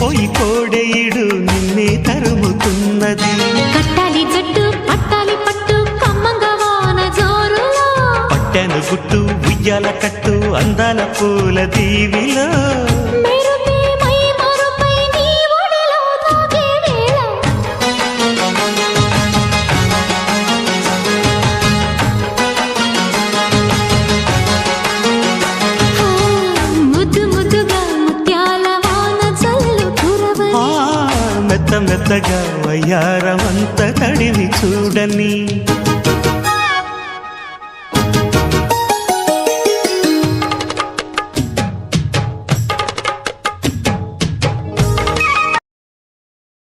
మురిసిపోయి కోడేయుడు నిన్నే తరుముతున్నది. కట్టాలి జట్టు పట్టాలి పట్టు కమ్మంగా వాన జోరులో, పట్టెను గుట్టు ఉయ్యాల కట్టు అందాల పూల దీవిలో, మెరుపే మై మరుపై నీ ఒడిలో తాగే వేళ, ముద్దు ముద్దుగా ముత్యాల వాన జల్లు కురవని, మెత్త మెత్తగా వయ్యారమంత తడివి చూడని.